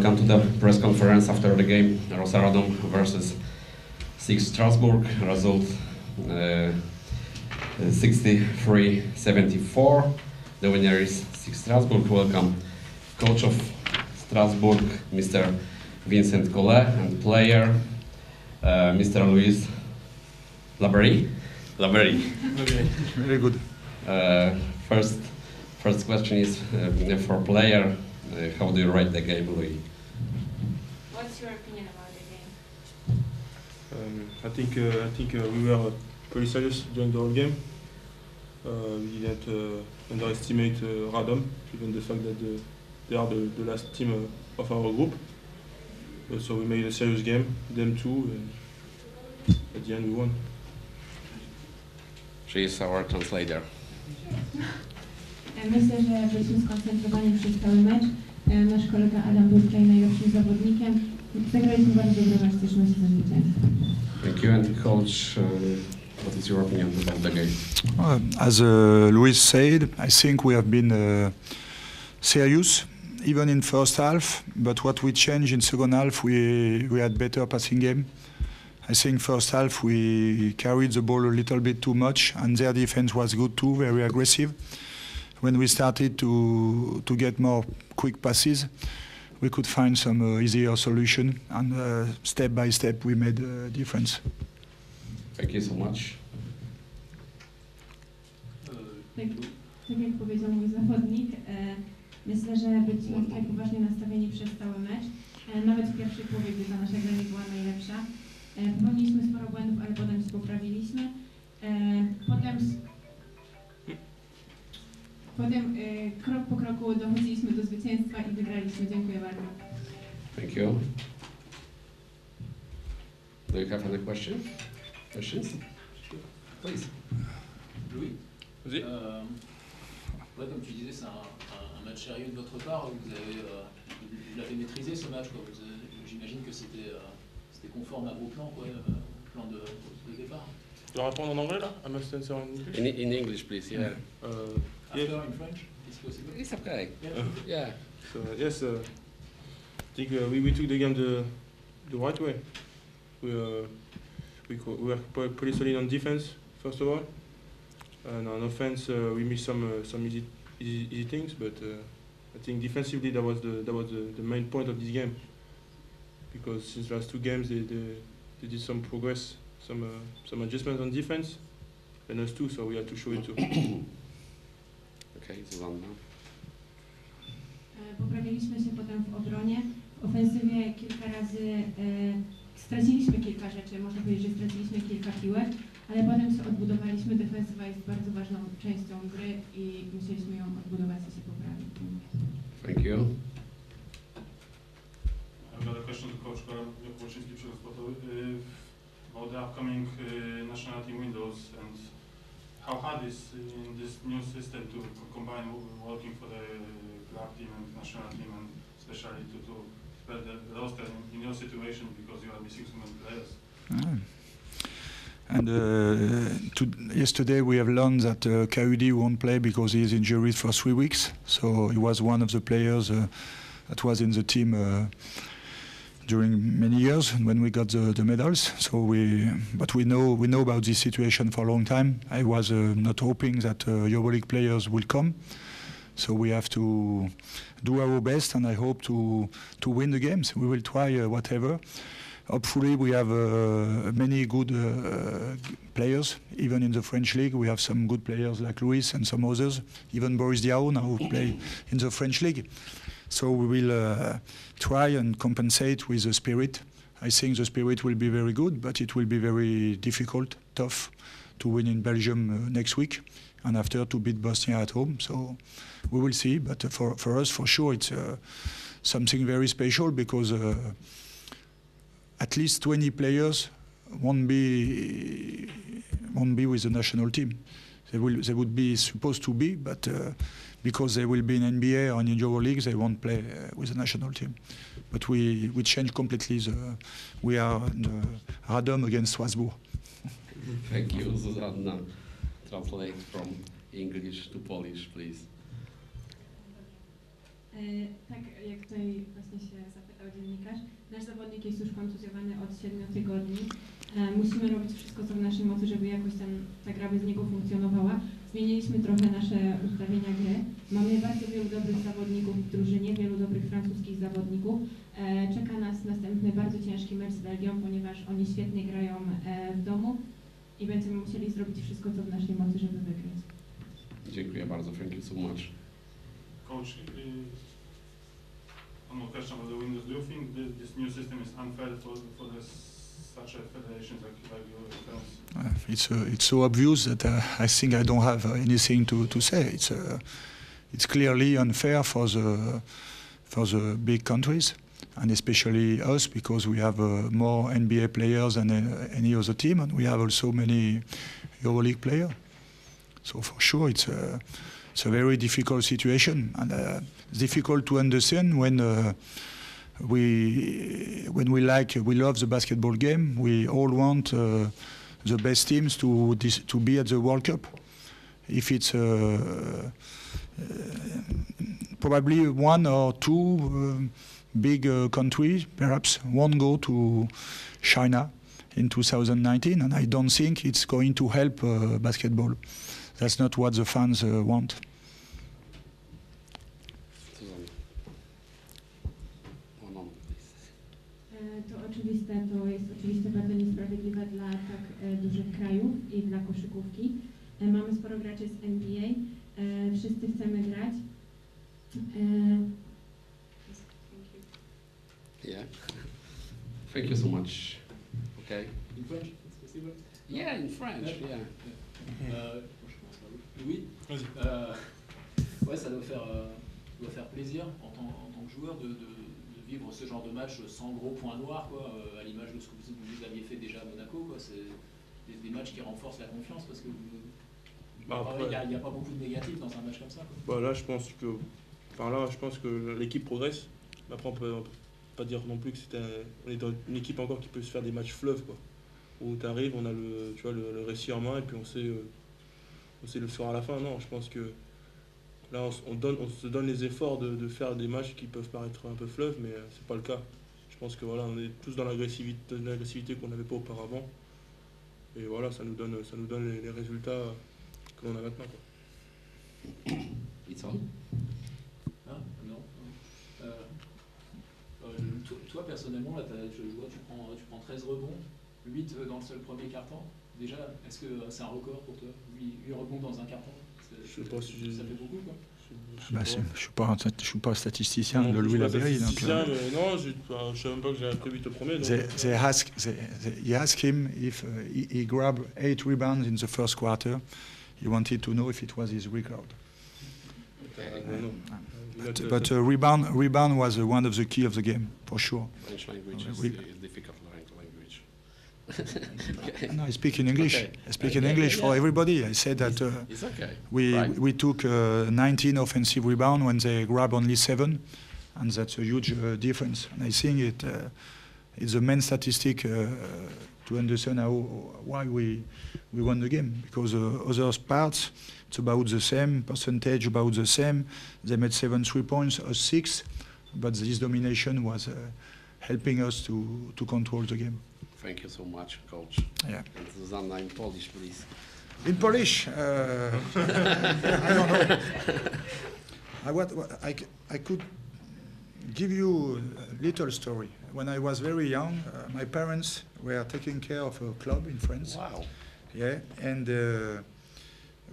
welcome to the press conference after the game Rosaradom versus 6 Strasbourg. Result 63-74. The winner is 6 Strasbourg. Welcome coach of Strasbourg, Mr. Vincent Collet, and player Mr. Louis Labrie. Okay, very good. First question is for player. How do you rate the game, Louis? What's your opinion about the game? I think we were pretty serious during the whole game. We didn't underestimate Radom, given the fact that they are the last team of our group. So we made a serious game, them too, and at the end we won. She is our translator. Myślę, że byliśmy skoncentrowani przez cały mecz. Nasz kolega Adam był tutaj najlepszym zawodnikiem. Zagraliśmy bardzo dobry mecz, cieszymy się ze zwycięstwa. Thank you. And coach, what is your opinion about the game? As Luis said, I think we have been serious, even in first half. But what we changed in second half, we had better passing game. I think first half we carried the ball a little bit too much, and their defense was good too, very aggressive. When we started to get more quick passes, we could find some easier solution, and step by step we made a difference. Thank you so much. Tak jak powiedział mój zawodnik, myślę, że byliśmy tutaj poważnie nastawieni przez cały mecz. Nawet w pierwszej połowie, gdy ta nasza gra nie była najlepsza. Popełniliśmy sporo błędów, ale potem się poprawiliśmy. Potem krok po kroku dochodziliśmy do zwycięstwa i wygraliśmy. Dziękuję bardzo. Thank you. Do you have any questions? Please. Louis, Oui. Ouais, comme tu disais, c'est un match sérieux de votre part. Vous l'avez maîtrisé ce match, quoi. J'imagine que c'était conforme à vos plans, quoi, plan de départ. Je dois répondre en anglais là? I must answer in English. In English, please. Yeah. After in French, is possible? It's okay. Yeah. Yeah. So yes, I think we took the game the right way. We were pretty solid on defense first of all, and on offense we missed some easy things. But I think defensively that was the main point of this game, because since the last two games they did some progress, some adjustments on defense, and us too. So we had to show it too. Okay, Zuzanna. Poprawiliśmy się potem w obronie. W ofensywie kilka razy straciliśmy kilka rzeczy, można powiedzieć, że straciliśmy kilka piłek, ale potem się odbudowaliśmy. Defensywa jest bardzo ważną częścią gry i musieliśmy ją odbudować i się poprawić. Thank you. I've got a question to Coach Wojciechowski, Przekaz Sportowy, about the upcoming national team windows, and how hard is in this new system to combine working for the club team and national team, and especially to spread the roster in your situation because you are missing so many players? And yesterday we have learned that Kaudi won't play because he is injured for 3 weeks. So he was one of the players that was in the team during many years when we got the medals. So but we know about this situation for a long time. I was not hoping that EuroLeague players will come. So we have to do our best, and I hope to win the games. We will try whatever. Hopefully we have many good players. Even in the French league we have some good players like Luis and some others. Even Boris Diaw now play in the French league. So we will try and compensate with the spirit. I think the spirit will be very good, but it will be very difficult, tough to win in Belgium next week, and after to beat Bosnia at home. So we will see, but for us, for sure, it's something very special, because at least 20 players won't be with the national team. They would be supposed to be, but because they will be in NBA or in EuroLeague, they won't play with the national team. But we change completely. We are Radom against Strasbourg. Thank you, Zuzanna. Translate from English to Polish, please. Tak, jak tutaj właśnie się zapytał dziennikarz, nasz zawodnik jest już kontuzjowany od 7 tygodni. Musimy robić wszystko, co w naszej mocy, żeby jakoś tam ta gra bez niego funkcjonowała. Zmieniliśmy trochę nasze ustawienia gry. Mamy bardzo wielu dobrych zawodników w drużynie, wielu dobrych francuskich zawodników. Czeka nas następny bardzo ciężki mecz z Belgią, ponieważ oni świetnie grają w domu i będziemy musieli zrobić wszystko, co w naszej mocy, żeby wygrać. Dziękuję bardzo. Thank you so much. Coach, one more question about the Windows. Do you think this new system is unfair for such a federation like yours? It's so obvious that I think I don't have anything to say. It's clearly unfair for the big countries, and especially us, because we have more NBA players than any other team, and we have also many EuroLeague players. So for sure, it's a very difficult situation, and it's difficult to understand when we love the basketball game. We all want the best teams to be at the World Cup. If it's probably one or two big countries, perhaps won't go to China in 2019, and I don't think it's going to help basketball. That's not what the fans want. To jest oczywiste bardzo niesprawiedliwe dla tak dużych krajów i dla koszykówki. Mamy sporo graczy z NBA, wszyscy chcemy grać. Yeah. Thank you so much. Okay. In French, it's possible? Yeah, in French. Yeah. Yeah. Je commence par Louis. Ouais, ça doit faire plaisir en tant que joueur de vivre ce genre de match sans gros points noirs, quoi, à l'image de ce que vous aviez fait déjà à Monaco, quoi. C'est des matchs qui renforcent la confiance parce que il n'y a pas beaucoup de négatifs dans un match comme ça, quoi. Là, je pense que l'équipe progresse. Après, on peut pas dire non plus que on est dans une équipe encore qui peut se faire des matchs fleuves, quoi. Où tu arrives, on a le récit en main et puis on sait le soir à la fin. Non, je pense que là, on se donne les efforts de faire des matchs qui peuvent paraître un peu fleuves, mais c'est pas le cas. Je pense que voilà, on est tous dans l'agressivité qu'on n'avait pas auparavant. Et voilà, ça nous donne les résultats que l'on a maintenant, quoi. It's all. Ah, non. Toi, personnellement, là, je vois, tu prends 13 rebonds, 8 dans le seul premier quart-temps. Déjà, est-ce que c'est un record pour toi, 8 rebonds dans un quart-temps? Je sais pas si ça fait beaucoup, quoi. Je suis pas statisticien de Louis Laberry. Non, je sais même pas que j'ai prévu de te premier. He asked him if he grabbed 8 rebounds in the first quarter. He wanted to know if it was his record. But rebound was one of the key of the game, for sure. French language is difficult language. No, I speak in English. Okay. I speak in English for everybody. I said that It's okay. we took 19 offensive rebounds when they grabbed only 7, and that's a huge difference. And I think it's the main statistic to understand why we won the game, because other parts it's about the same percentage, about the same. They made 7 3-points, us 6, but this domination was helping us to control the game. Thank you so much, Coach. Yeah. And Zuzanna in Polish, please. In Polish, I don't know. I could give you a little story. When I was very young, my parents were taking care of a club in France. Wow. Yeah, and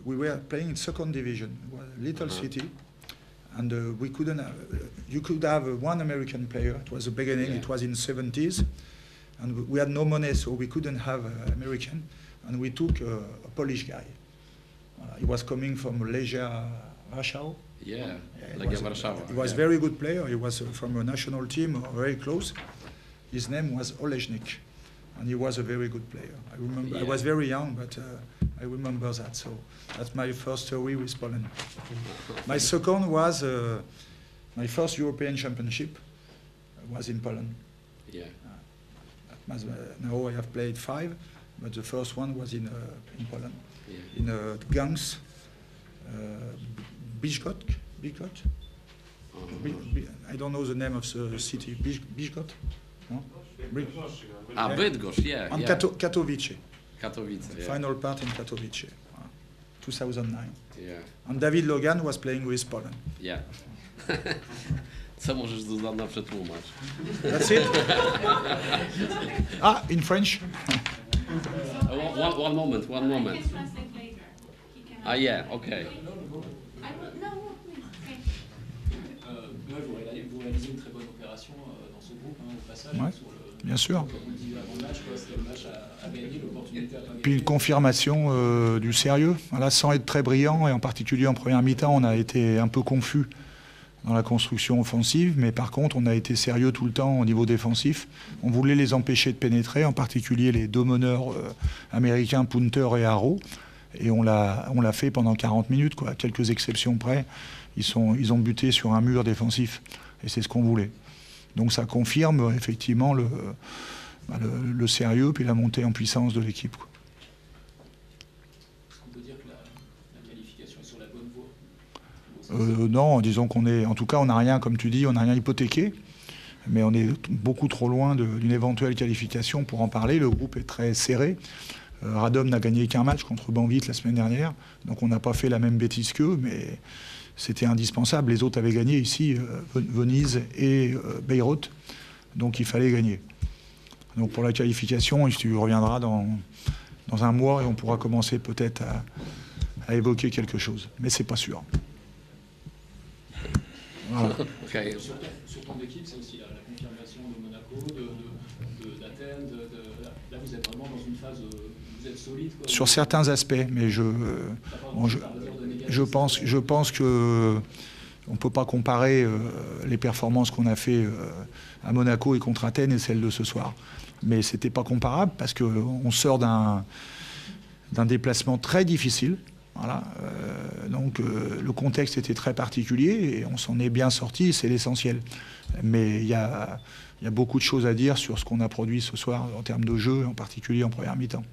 we were playing in second division, a little city, and we couldn't. You could have one American player. It was the beginning. Yeah. It was in 70s, and we had no money, so we couldn't have American, and we took a Polish guy. He was coming from Legia Warsaw. Yeah, Legia Warszawa. He was very good player. He was from a national team, very close. His name was Olejnik, and he was a very good player. I remember. Yeah. I was very young, but I remember that. So that's my first story with Poland. My second was my first European Championship was in Poland. Yeah. Now I have played 5, but the first one was in Poland, Yeah. in Gdańsk, Biszkot. I don't know the name of the city. Bydgoszcz? No? Bydgoszcz, yeah. And yeah. Katowice. Katowice, yeah. Final part in Katowice. 2009. Yeah. And David Logan was playing with Poland. Yeah. Co możesz Zuzanna przetłumaczyć? That's it? In French? One moment. I can translate later. He can. Yeah, okay. No, please. Vous réalisez une très bonne opération dans ce groupe, au passage. Ouais, Sur le, bien sûr. comme on dit avant le match, c'était le match à gagner, l'opportunité à pas gagner. Puis une confirmation du sérieux, voilà, sans être très brillant, et en particulier en première mi-temps, on a été un peu confus dans la construction offensive, mais par contre, on a été sérieux tout le temps au niveau défensif. On voulait les empêcher de pénétrer, en particulier les deux meneurs américains, Punter et Haro, et on l'a fait pendant 40 minutes, quoi. À quelques exceptions près, ils ont buté sur un mur défensif, et c'est ce qu'on voulait. Donc ça confirme effectivement le sérieux puis la montée en puissance de l'équipe, quoi. Est-ce qu'on peut dire que la qualification est sur la bonne voie? Non, disons en tout cas, on n'a rien, comme tu dis, on n'a rien hypothéqué, mais on est beaucoup trop loin d'une éventuelle qualification pour en parler. Le groupe est très serré. Radom n'a gagné qu'un match contre Banvit la semaine dernière, donc on n'a pas fait la même bêtise qu'eux, mais c'était indispensable. Les autres avaient gagné ici, Venise et Beyrouth, donc il fallait gagner. Donc pour la qualification, tu reviendras dans un mois et on pourra commencer peut-être à évoquer quelque chose, mais c'est pas sûr. Voilà. Okay. Sur ton équipe, c'est aussi la confirmation de Monaco, d'Athènes. Là, vous êtes vraiment dans une phase où vous êtes solide, quoi. Sur certains aspects, mais je pense que on ne peut pas comparer les performances qu'on a fait à Monaco et contre Athènes et celles de ce soir. Mais ce n'était pas comparable parce qu'on sort d'un déplacement très difficile. Voilà, donc le contexte était très particulier et on s'en est bien sorti, c'est l'essentiel. Mais il y a beaucoup de choses à dire sur ce qu'on a produit ce soir en termes de jeu, en particulier en première mi-temps.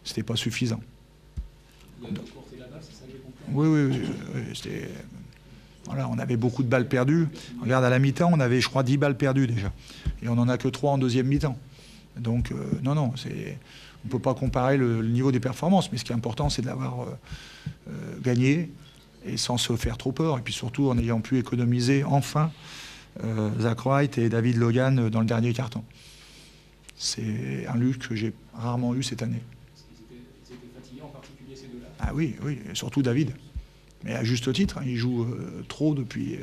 C'était pas suffisant. Il y a deux courtes et la balle, c'est ça que j'ai compris. Oui, c'était... Voilà, on avait beaucoup de balles perdues. Regarde, à la mi-temps, on avait, je crois, 10 balles perdues déjà. Et on n'en a que 3 en deuxième mi-temps. Donc, non, on ne peut pas comparer le niveau des performances. Mais ce qui est important, c'est de l'avoir gagné et sans se faire trop peur. Et puis surtout, en ayant pu économiser, enfin, Zach Wright et David Logan dans le dernier quart-temps. C'est un luxe que j'ai rarement eu cette année. Ils étaient fatigués, en particulier ces deux-là. Ah oui, et surtout David. Mais à juste titre, hein, il joue trop depuis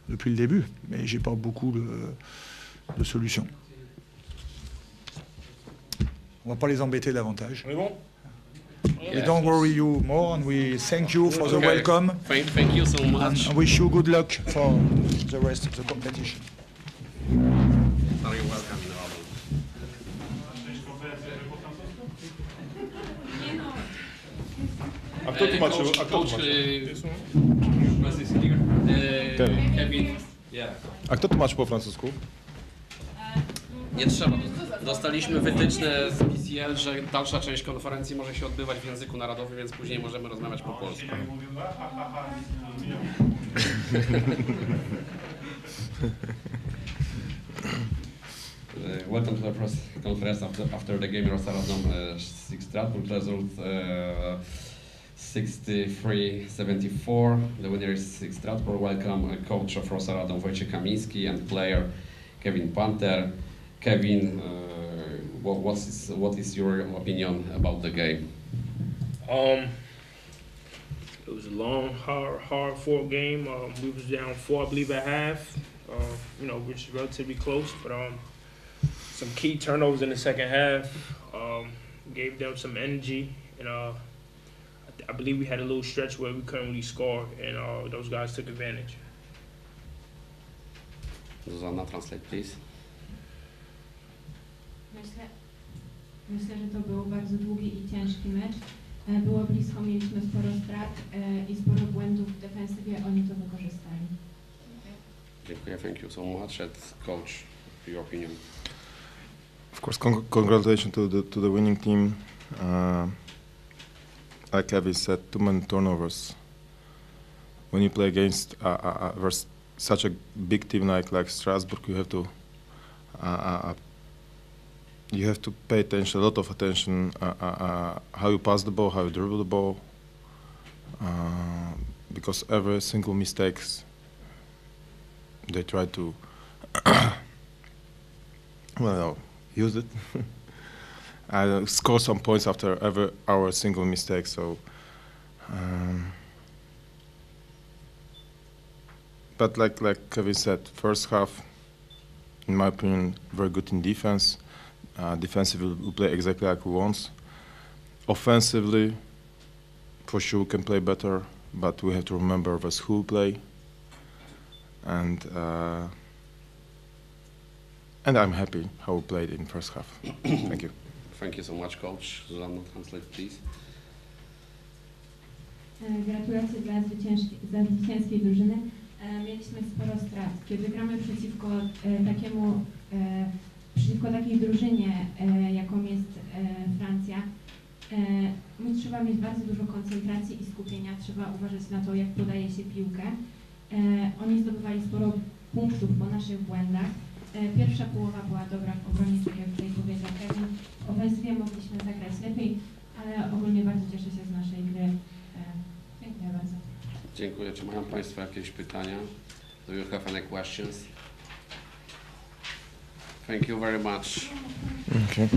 le début. Mais j'ai pas beaucoup de solutions. On va pas les embêter davantage. On est bon? We don't worry you more, and we thank you for the Okay. welcome. Thank you so much. And wish you good luck for the rest of the competition. Are you welcome, Robin? Część konferencji po francusku? Nie no, A kto tłumaczył? A kto tłumaczył? Kevin. Yeah. A kto tłumaczył po francusku? Nie trzeba. Dostaliśmy wytyczne z PCL, że dalsza część konferencji może się odbywać w języku narodowym, więc później możemy rozmawiać po polsku. Ja mówię, nic nie rozumiem. Welcome to the press conference after the game Rosaradom 6 Strasbourg result 63-74. The winner is 6 Strasbourg. Welcome coach of Rosaradom Wojciech Kamiński and player Kevin Punter. Kevin, what is your opinion about the game? It was a long, hard fought game. We was down 4, I believe, at half. Which is relatively close, but some key turnovers in the second half gave them some energy, and I believe we had a little stretch where we couldn't really score, and those guys took advantage. Zuzanna, translate please. Myślę, że to był bardzo długi i ciężki mecz. Było blisko, mieliśmy sporo strat i sporo błędów w defensywie, oni to wykorzystali. Dziękuję, thank you so much. And coach, your opinion. Of course, congratulations to the winning team. Like Kevin said, too many turnovers. When you play against a such a big team like Strasbourg, you have to pay attention, a lot of attention, how you pass the ball, how you dribble the ball, because every single mistakes they try to well, use it. I score some points after our single mistake. So, but like Kevin said, first half, in my opinion, very good in defense. Defensively, we play exactly like we want. Offensively, for sure, we can play better, but we have to remember with who we play. And I'm happy how we played in first half. Thank you. Thank you so much, Coach. Zuzanna, translate, please. Gratulacje dla zwycięskiej drużyny. Mieliśmy sporo strat. Kiedy gramy przeciwko takiej drużynie, jaką jest Francja, trzeba mieć bardzo dużo koncentracji i skupienia. Trzeba uważać na to, jak podaje się piłkę. Oni zdobywali sporo punktów po naszych błędach. Pierwsza połowa była dobra w obronie, tak jak tutaj powiedział Kevin. W ofensywie mogliśmy zagrać lepiej, ale ogólnie bardzo cieszę się z naszej gry. Dziękuję bardzo. Dziękuję. Czy mają Państwo jakieś pytania? Do you have any questions? Thank you very much. Okay.